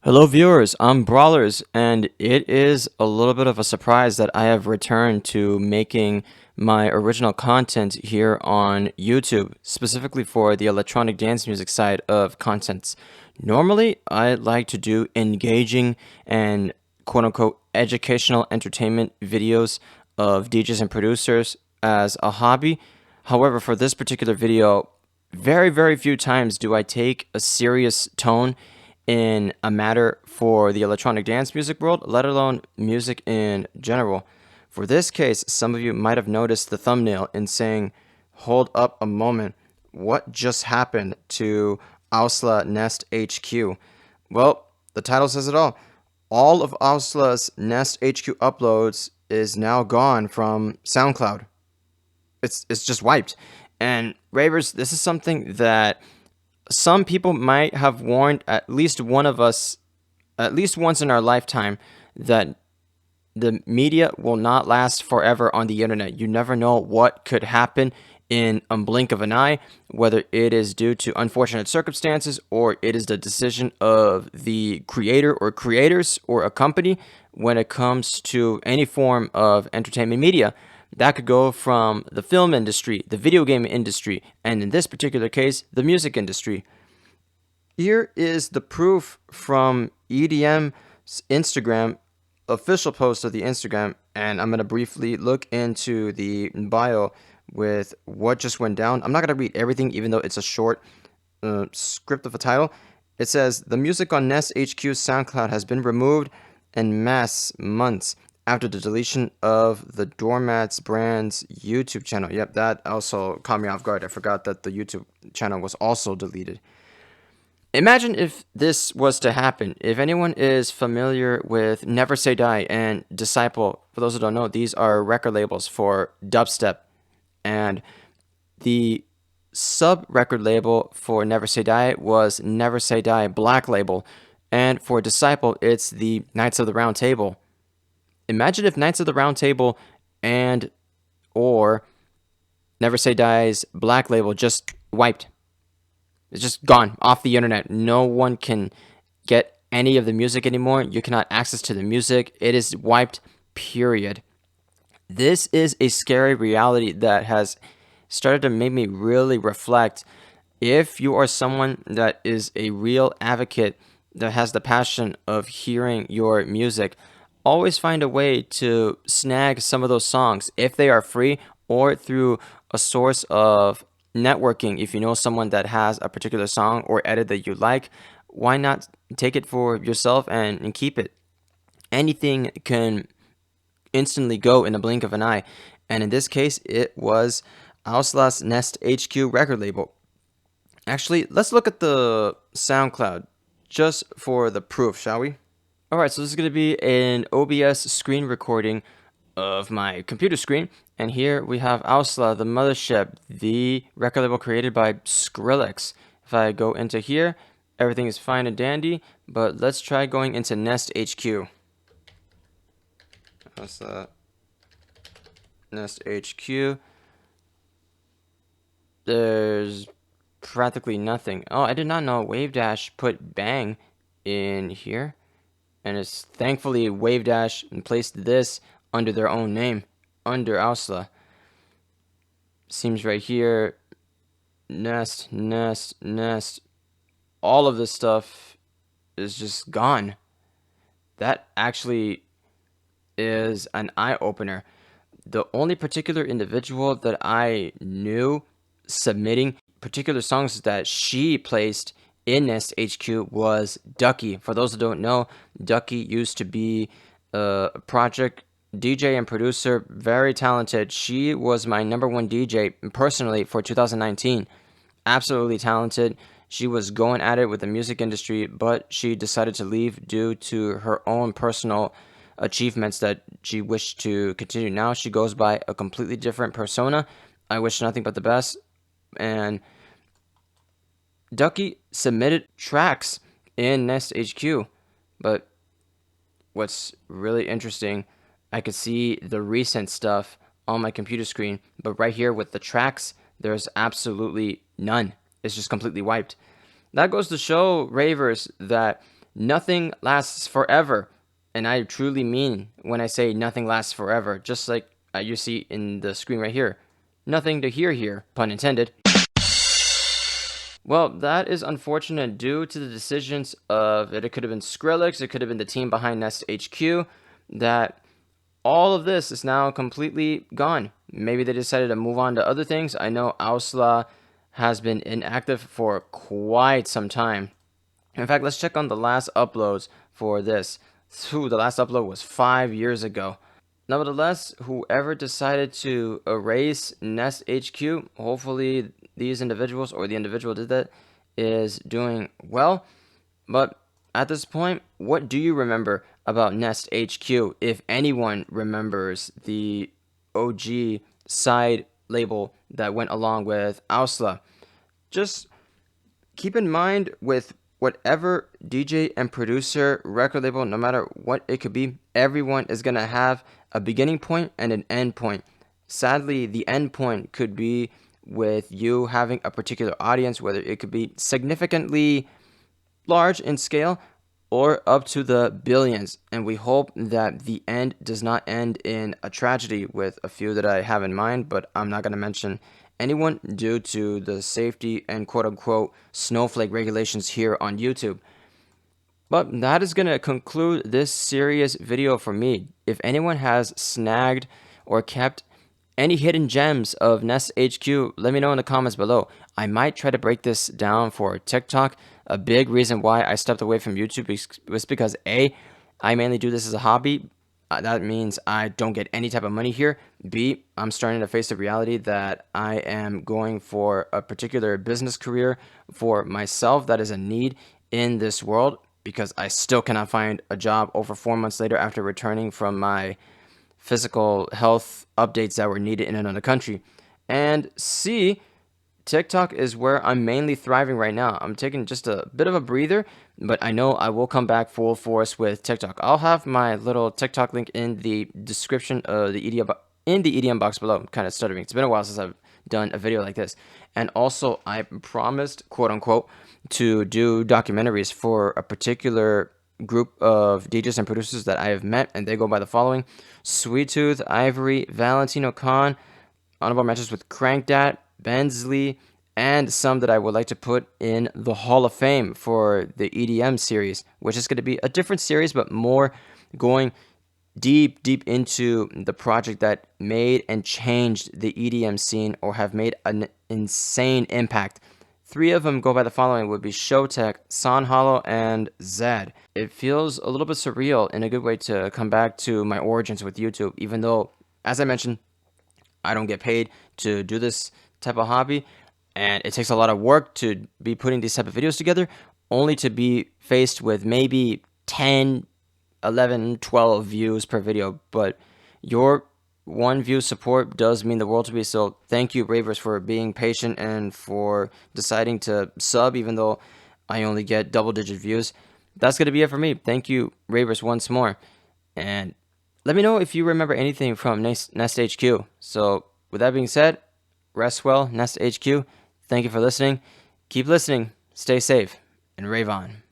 Hello, viewers. I'm Brawlers, and it is a little bit of a surprise that I have returned to making my original content here on YouTube, specifically for the electronic dance music side of contents. Normally, I like to do engaging and quote unquote educational entertainment videos of DJs and producers as a hobby. However, for this particular video, very few times do I take a serious tone in a matter for the electronic dance music world, let alone music in general. For this case, some of you might have noticed the thumbnail in saying, hold up a moment, what just happened to OWSLA Nest HQ? Well, the title says it all. All of OWSLA's Nest HQ uploads is now gone from SoundCloud. It's just wiped. And ravers, this is something that some people might have warned at least one of us at least once in our lifetime that the media will not last forever on the internet. You never know what could happen in a blink of an eye, whether it is due to unfortunate circumstances or it is the decision of the creator or creators or a company when it comes to any form of entertainment media. That could go from the film industry, the video game industry, and in this particular case, the music industry. Here is the proof from EDM's Instagram, official post of the Instagram, and I'm going to briefly look into the bio with what just went down. I'm not going to read everything, even though it's a short script of a title. It says, the music on Nest HQ's SoundCloud has been removed en masse months after the deletion of the Doormats brand's YouTube channel. Yep, that also caught me off guard. I forgot that the YouTube channel was also deleted. Imagine if this was to happen. If anyone is familiar with Never Say Die and Disciple, for those who don't know, these are record labels for dubstep. And the sub-record label for Never Say Die was Never Say Die Black Label. And for Disciple, it's the Knights of the Round Table. Imagine if Knights of the Round Table and or Never Say Die's Black Label just wiped. It's just gone off the internet. No one can get any of the music anymore. You cannot access to the music. It is wiped, period. This is a scary reality that has started to make me really reflect. If you are someone that is a real advocate that has the passion of hearing your music, always find a way to snag some of those songs if they are free or through a source of networking. If you know someone that has a particular song or edit that you like, why not take it for yourself and keep it? Anything can instantly go in a blink of an eye, and in this case it was OWSLA's Nest HQ record label. Actually, let's look at the SoundCloud just for the proof, shall we? Alright, so this is going to be an OBS screen recording of my computer screen, and here we have OWSLA, the mothership, the record label created by Skrillex. If I go into here, everything is fine and dandy, but let's try going into Nest HQ. OWSLA Nest HQ. There's practically nothing. Oh, I did not know Wavedash put Bang in here, and it's thankfully Wavedash placed this under their own name, under OWSLA. Seems right here, Nest. All of this stuff is just gone. That actually is an eye-opener. The only particular individual that I knew submitting particular songs that she placed in Nest HQ was Ducky. For those who don't know, Ducky used to be a project DJ and producer, very talented. She was my #1 DJ personally for 2019. Absolutely talented. She was going at it with the music industry, but she decided to leave due to her own personal achievements that she wished to continue. Now she goes by a completely different persona. I wish nothing but the best. And Ducky submitted tracks in Nest HQ, but what's really interesting, I could see the recent stuff on my computer screen, but right here with the tracks, there's absolutely none. It's just completely wiped. That goes to show, ravers, that Nothing lasts forever. And I truly mean when I say nothing lasts forever, just like you see in the screen right here. Nothing to hear here, pun intended. Well, that is unfortunate due to the decisions of it could have been Skrillex, it could have been the team behind Nest HQ, that all of this is now completely gone. Maybe they decided to move on to other things. I know OWSLA has been inactive for quite some time. In fact, let's check on the last uploads for this. The last upload was 5 years ago. Nevertheless, whoever decided to erase Nest HQ, hopefully these individuals or the individual did that is doing well. But at this point, what do you remember about Nest HQ? If anyone remembers the OG side label that went along with OWSLA, just keep in mind with whatever DJ and producer record label, no matter what it could be, everyone is going to have a beginning point and an end point. Sadly, the end point could be with you having a particular audience, whether it could be significantly large in scale or up to the billions. And we hope that the end does not end in a tragedy with a few that I have in mind, but I'm not going to mention anyone due to the safety and quote-unquote snowflake regulations here on YouTube. But that is going to conclude this serious video for me. If anyone has snagged or kept any hidden gems of Nest HQ, let me know in the comments below. I might try to break this down for TikTok. A big reason why I stepped away from YouTube was because A, I mainly do this as a hobby. That means I don't get any type of money here. B, I'm starting to face the reality that I am going for a particular business career for myself that is a need in this world, because I still cannot find a job over 4 months later after returning from my physical health updates that were needed in another country. And C, TikTok is where I'm mainly thriving right now. I'm taking just a bit of a breather, but I know I will come back full force with TikTok. I'll have my little TikTok link in the description of the EDM box below. I'm kind of stuttering. It's been a while since I've done a video like this. And also, I promised, quote unquote, to do documentaries for a particular group of DJs and producers that I have met, and they go by the following: Sweet Tooth, Ivory, Valentino Khan, honorable mentions with Crankdat, Bensley, and some that I would like to put in the Hall of Fame for the EDM series, which is going to be a different series, but more going deep into the project that made and changed the EDM scene or have made an insane impact. 3 of them go by the following: would be Showtek, Son Hollow, and Zed. It feels a little bit surreal in a good way to come back to my origins with YouTube, even though, as I mentioned, I don't get paid to do this type of hobby, and it takes a lot of work to be putting these type of videos together, only to be faced with maybe 10, 11, 12 views per video. But your 1 view support does mean the world to me, so thank you, ravers, for being patient and for deciding to sub even though I only get double-digit views. That's going to be it for me. Thank you, ravers, once more, and let me know if you remember anything from Nest HQ. So with that being said, rest well, Nest HQ. Thank you for listening. Keep listening, stay safe, and rave on.